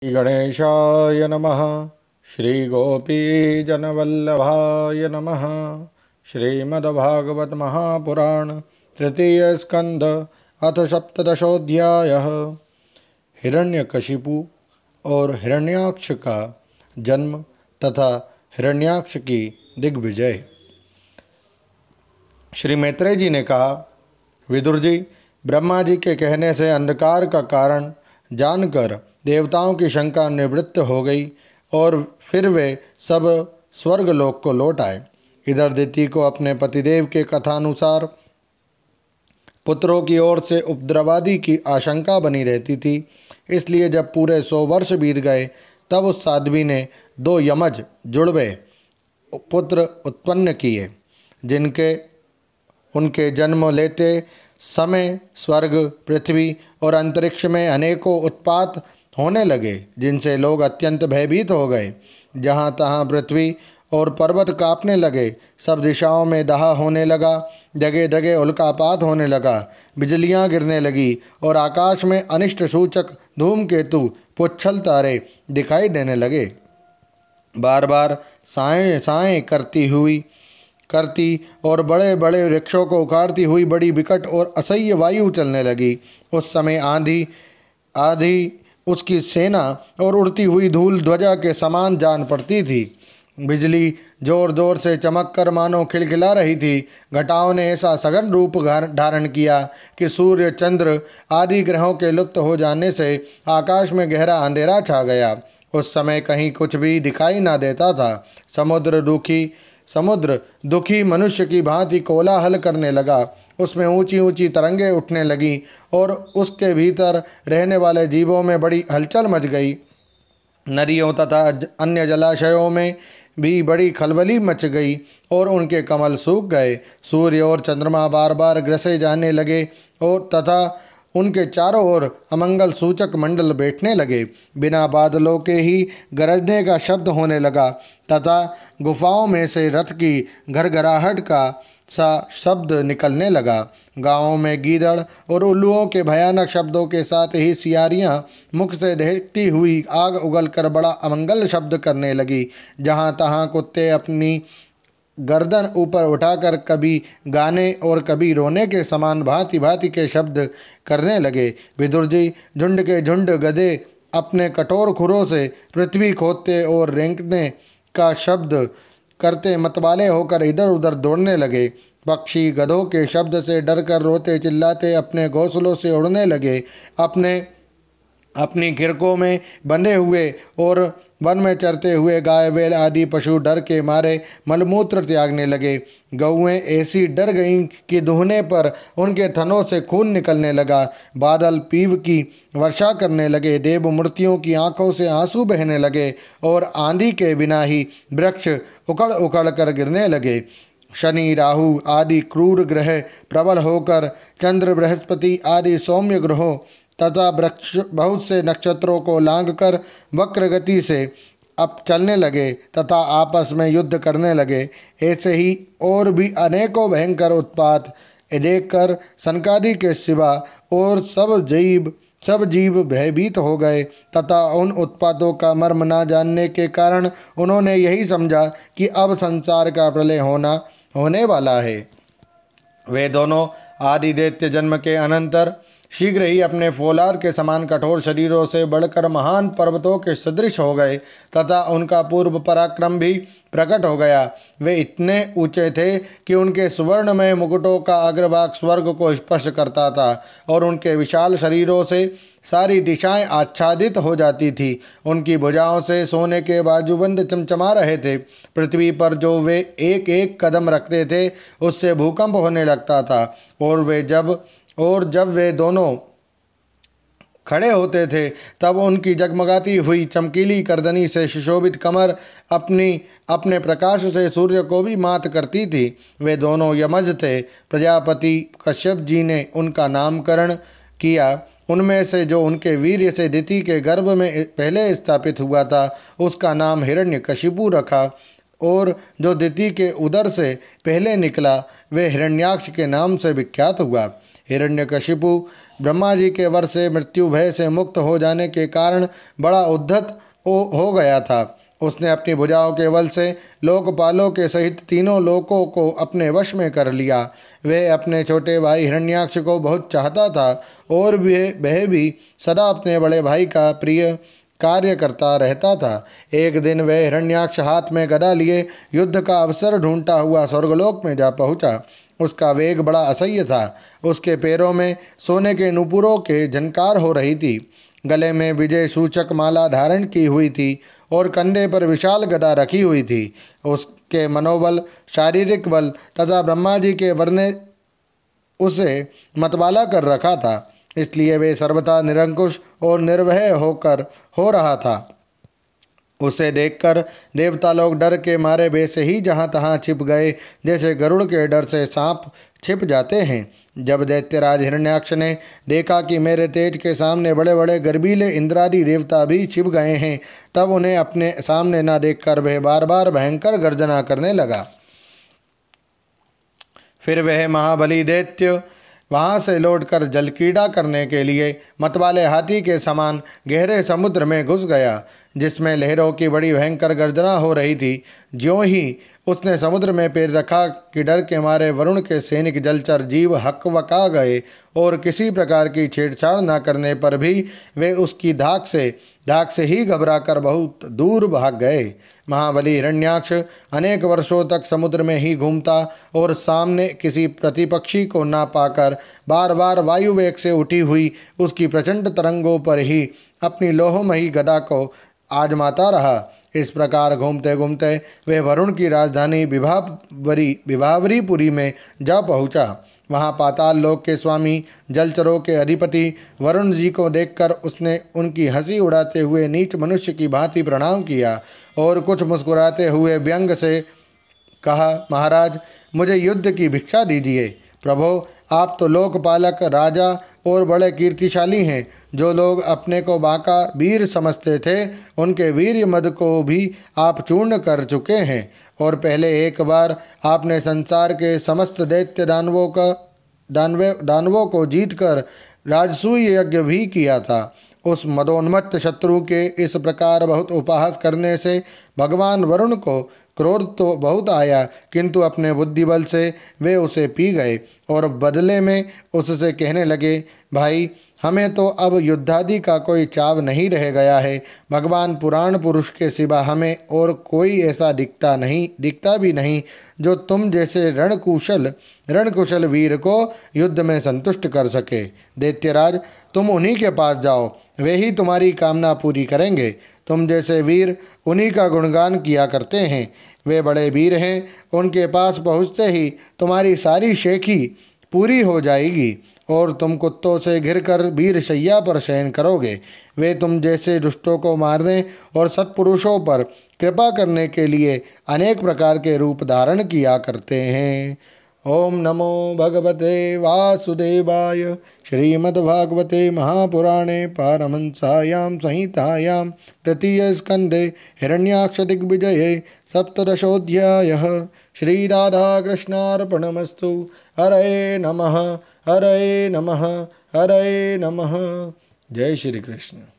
गणेशाय नमः। श्रीगोपीजनवल्लभाय नमः। श्रीमद्भागवत महापुराण तृतीय स्कंध अथ सप्तदशोऽध्यायः। हिरण्यकशिपु और हिरण्याक्ष का जन्म तथा हिरण्याक्ष की दिग्विजय। श्री मैत्रेय जी ने कहा, विदुर जी, ब्रह्मा जी के कहने से अंधकार का कारण जानकर देवताओं की शंका निवृत्त हो गई और फिर वे सब स्वर्गलोक को लौट आए। इधर दिति को अपने पतिदेव के कथानुसार पुत्रों की ओर से उपद्रवादि की आशंका बनी रहती थी, इसलिए जब पूरे 100 वर्ष बीत गए तब उस साध्वी ने 2 यमज जुड़वे पुत्र उत्पन्न किए, जिनके उनके जन्म लेते समय स्वर्ग, पृथ्वी और अंतरिक्ष में अनेकों उत्पात होने लगे, जिनसे लोग अत्यंत भयभीत हो गए। जहाँ तहाँ पृथ्वी और पर्वत कांपने लगे, सब दिशाओं में दाह होने लगा, जगह जगह उल्कापात होने लगा, बिजलियाँ गिरने लगी और आकाश में अनिष्ट सूचक धूमकेतु, पुच्छल तारे दिखाई देने लगे। बार बार साएँ साएँ करती और बड़े बड़े वृक्षों को उखाड़ती हुई बड़ी विकट और असह्य वायु चलने लगी। उस समय आधी उसकी सेना और उड़ती हुई धूल ध्वजा के समान जान पड़ती थी। बिजली जोर जोर से चमक कर मानो खिलखिला रही थी। घटाओं ने ऐसा सघन रूप धारण किया कि सूर्य, चंद्र आदि ग्रहों के लुप्त हो जाने से आकाश में गहरा अंधेरा छा गया। उस समय कहीं कुछ भी दिखाई ना देता था। समुद्र दुखी मनुष्य की भांति कोलाहल करने लगा। उसमें ऊंची ऊंची तरंगें उठने लगीं और उसके भीतर रहने वाले जीवों में बड़ी हलचल मच गई। नदियों तथा अन्य जलाशयों में भी बड़ी खलबली मच गई और उनके कमल सूख गए। सूर्य और चंद्रमा बार बार ग्रसे जाने लगे और तथा उनके चारों ओर अमंगल सूचक मंडल बैठने लगे। बिना बादलों के ही गरजने का शब्द होने लगा तथा गुफाओं में से रथ की घरघराहट का सा शब्द निकलने लगा। गांवों में गीदड़ और उल्लुओं के भयानक शब्दों के साथ ही सियारियां मुख से दहकती हुई आग उगलकर बड़ा अमंगल शब्द करने लगी। जहां तहां कुत्ते अपनी गर्दन ऊपर उठाकर कभी गाने और कभी रोने के समान भांति भांति के शब्द करने लगे। विदुर जी, झुंड के झुंड गधे अपने कठोर खुरों से पृथ्वी खोदते और रेंकने का शब्द करते मतवाले होकर इधर उधर दौड़ने लगे। पक्षी गधों के शब्द से डरकर रोते चिल्लाते अपने घोंसलों से उड़ने लगे। अपनी खिड़कों में बंधे हुए और वन में चरते हुए गाय बैल आदि पशु डर के मारे मलमूत्र त्यागने लगे। गौएं ऐसी डर गईं कि दुहने पर उनके थनों से खून निकलने लगा। बादल पीव की वर्षा करने लगे। देव मूर्तियों की आंखों से आंसू बहने लगे और आंधी के बिना ही वृक्ष उखड़ उखड़ कर गिरने लगे। शनि, राहु आदि क्रूर ग्रह प्रबल होकर चंद्र, बृहस्पति आदि सौम्य ग्रहों तथा बहुत से नक्षत्रों को लांघकर वक्र गति से अब चलने लगे तथा आपस में युद्ध करने लगे। ऐसे ही और भी अनेकों भयंकर उत्पात देखकर सनकादि के सिवा और सब जीव भयभीत हो गए तथा उन उत्पातों का मर्म न जानने के कारण उन्होंने यही समझा कि अब संसार का प्रलय होने वाला है। वे दोनों आदि दैत्य जन्म के अनंतर शीघ्र ही अपने फौलाद के समान कठोर शरीरों से बढ़कर महान पर्वतों के सदृश हो गए तथा उनका पूर्व पराक्रम भी प्रकट हो गया। वे इतने ऊंचे थे कि उनके सुवर्णमय मुकुटों का अग्रभाग स्वर्ग को स्पर्श करता था और उनके विशाल शरीरों से सारी दिशाएं आच्छादित हो जाती थी। उनकी भुजाओं से सोने के बाजूबंद चमचमा रहे थे। पृथ्वी पर जो वे एक एक कदम रखते थे उससे भूकंप होने लगता था और जब वे दोनों खड़े होते थे तब उनकी जगमगाती हुई चमकीली गर्दनी से सुशोभित कमर अपने प्रकाश से सूर्य को भी मात करती थी। वे दोनों यमज थे। प्रजापति कश्यप जी ने उनका नामकरण किया। उनमें से जो उनके वीर्य से दिति के गर्भ में पहले स्थापित हुआ था उसका नाम हिरण्यकशिपु रखा और जो दिति के उदर से पहले निकला वे हिरण्याक्ष के नाम से विख्यात हुआ। हिरण्यकशिपु ब्रह्मा जी के वर से मृत्यु भय से मुक्त हो जाने के कारण बड़ा उद्धत हो गया था। उसने अपनी भुजाओं के बल से लोकपालों के सहित तीनों लोकों को अपने वश में कर लिया। वह अपने छोटे भाई हिरण्याक्ष को बहुत चाहता था और वह भी सदा अपने बड़े भाई का प्रिय कार्य करता रहता था। एक दिन वह हिरण्याक्ष हाथ में गदा लिए युद्ध का अवसर ढूंढता हुआ स्वर्गलोक में जा पहुंचा। उसका वेग बड़ा असह्य था। उसके पैरों में सोने के नुपुरों के झनकार हो रही थी। गले में विजय सूचक माला धारण की हुई थी और कंधे पर विशाल गदा रखी हुई थी। उसके मनोबल, शारीरिक बल तथा ब्रह्मा जी के वर ने उसे मतवाला कर रखा था, इसलिए वे सर्वथा निरंकुश और निर्भय हो रहा था। उसे देखकर देवता लोग डर के मारे वैसे ही जहाँ तहाँ छिप गए, जैसे गरुड़ के डर से सांप छिप जाते हैं। जब दैत्यराज हिरण्याक्ष ने देखा कि मेरे तेज के सामने बड़े बड़े गर्वीले इंद्रादि देवता भी छिप गए हैं, तब उन्हें अपने सामने न देखकर वह बार बार भयंकर गर्जना करने लगा। फिर वह महाबली दैत्य वहाँ से लौटकर जलक्रीड़ा करने के लिए मतवाले हाथी के समान गहरे समुद्र में घुस गया, जिसमें लहरों की बड़ी भयंकर गर्जना हो रही थी। ज्यों ही उसने समुद्र में पैर रखा कि डर के मारे वरुण के सैनिक जलचर जीव हकबका गए और किसी प्रकार की छेड़छाड़ न करने पर भी वे उसकी धाक से ही घबराकर बहुत दूर भाग गए। महाबली हिरण्याक्ष अनेक वर्षों तक समुद्र में ही घूमता और सामने किसी प्रतिपक्षी को ना पाकर बार बार वायु वेग से उठी हुई उसकी प्रचंड तरंगों पर ही अपनी लोहमयी गदा को आजमाता रहा। इस प्रकार घूमते घूमते वह वरुण की राजधानी विभावरीपुरी में जा पहुंचा। वहां पाताल लोक के स्वामी, जलचरों के अधिपति वरुण जी को देखकर उसने उनकी हंसी उड़ाते हुए नीच मनुष्य की भांति प्रणाम किया और कुछ मुस्कुराते हुए व्यंग से कहा, महाराज, मुझे युद्ध की भिक्षा दीजिए। प्रभो, आप तो लोकपालक, राजा और बड़े कीर्तिशाली हैं। जो लोग अपने को बांका वीर समझते थे, उनके वीर मद को भी आप चूर्ण कर चुके हैं और पहले एक बार आपने संसार के समस्त दैत्य दानवों को जीतकर राजसूय यज्ञ भी किया था। उस मदोन्मत्त शत्रु के इस प्रकार बहुत उपहास करने से भगवान वरुण को क्रोध तो बहुत आया, किंतु अपने बुद्धिबल से वे उसे पी गए और बदले में उससे कहने लगे, भाई, हमें तो अब युद्धादि का कोई चाव नहीं रह गया है। भगवान पुराण पुरुष के सिवा हमें और कोई ऐसा दिखता भी नहीं जो तुम जैसे रणकुशल वीर को युद्ध में संतुष्ट कर सके। दैत्यराज, तुम उन्हीं के पास जाओ, वे ही तुम्हारी कामना पूरी करेंगे। तुम जैसे वीर उन्हीं का गुणगान किया करते हैं। वे बड़े वीर हैं, उनके पास पहुँचते ही तुम्हारी सारी शेखी पूरी हो जाएगी और तुम कुत्तों से घिरकर वीर शैया पर शयन करोगे। वे तुम जैसे दुष्टों को मारने और सत्पुरुषों पर कृपा करने के लिए अनेक प्रकार के रूप धारण किया करते हैं। ओम नमो भगवते वासुदेवाय। श्रीमद्भागवते महापुराणे पारमहंस्यां संहितायां तृतीय स्कंदे हिरण्याक्ष दिग्विजये सप्तदशोऽध्यायः। श्रीराधाकृष्णार्पणमस्तु। हरे नमः, हरे नमः, हरे नमः। जय श्री कृष्ण।